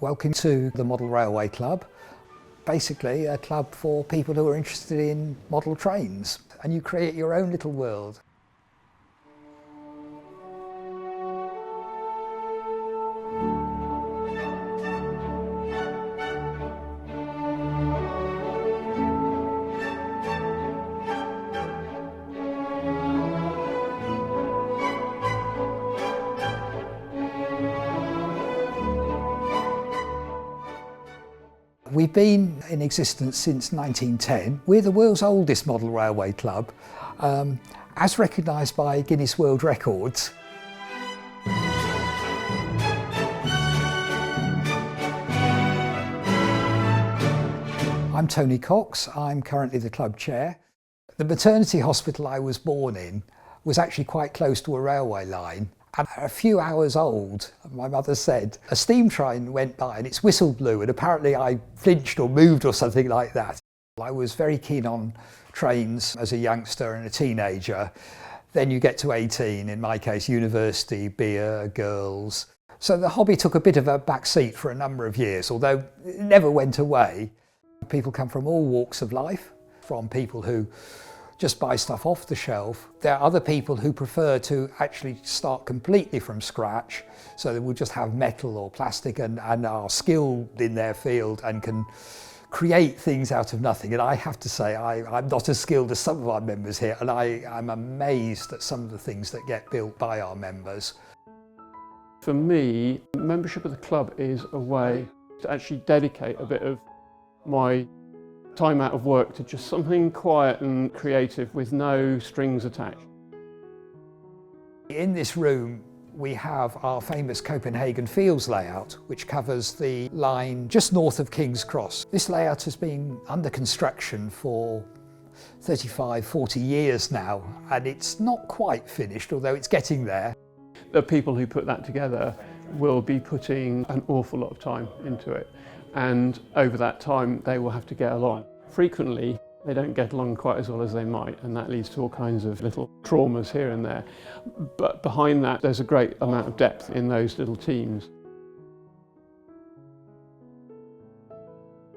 Welcome to the Model Railway Club. Basically a club for people who are interested in model trains, and you create your own little world. We've been in existence since 1910. We're the world's oldest model railway club, as recognised by Guinness World Records. I'm Tony Cox, I'm currently the club chair. The maternity hospital I was born in was actually quite close to a railway line. And a few hours old, my mother said, a steam train went by and its whistle blew, and apparently I flinched or moved or something like that. I was very keen on trains as a youngster and a teenager. Then you get to 18, in my case university, beer, girls. So the hobby took a bit of a back seat for a number of years, although it never went away. People come from all walks of life, from people who just buy stuff off the shelf. There are other people who prefer to actually start completely from scratch, so they will just have metal or plastic and are skilled in their field and can create things out of nothing. And I have to say, I'm not as skilled as some of our members here, and I'm amazed at some of the things that get built by our members. For me, membership of the club is a way to actually dedicate a bit of my time out of work to just something quiet and creative with no strings attached. In this room we have our famous Copenhagen Fields layout, which covers the line just north of King's Cross. This layout has been under construction for 35-40 years now, and it's not quite finished, although it's getting there. The people who put that together will be putting an awful lot of time into it, and over that time they will have to get along. Frequently they don't get along quite as well as they might, and that leads to all kinds of little traumas here and there. But behind that there's a great amount of depth in those little teams.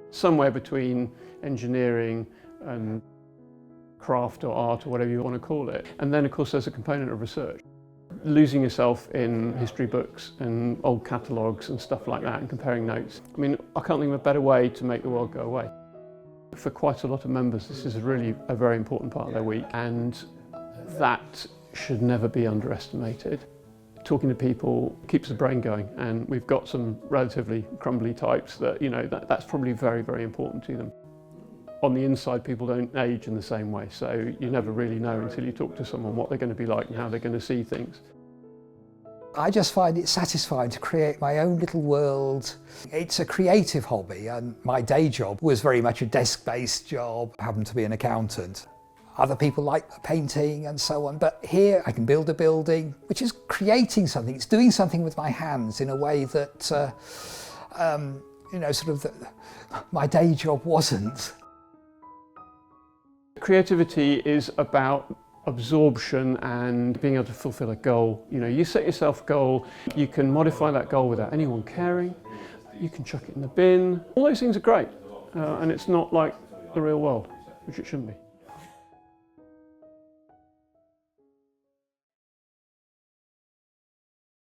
Somewhere between engineering and craft or art or whatever you want to call it. And then of course there's a component of research. Losing yourself in history books and old catalogues and stuff like that and comparing notes. I mean, I can't think of a better way to make the world go away. For quite a lot of members, this is really a very important part of their week, and that should never be underestimated. Talking to people keeps the brain going, and we've got some relatively crumbly types that, you know, that's probably very, very important to them. On the inside, people don't age in the same way, so you never really know until you talk to someone what they're going to be like and how they're going to see things. I just find it satisfying to create my own little world. It's a creative hobby, and my day job was very much a desk-based job. I happen to be an accountant. Other people like painting and so on, but here I can build a building, which is creating something. It's doing something with my hands in a way that, you know, sort of my day job wasn't. Creativity is about absorption and being able to fulfill a goal. You know, you set yourself a goal, you can modify that goal without anyone caring, you can chuck it in the bin. All those things are great, and it's not like the real world, which it shouldn't be.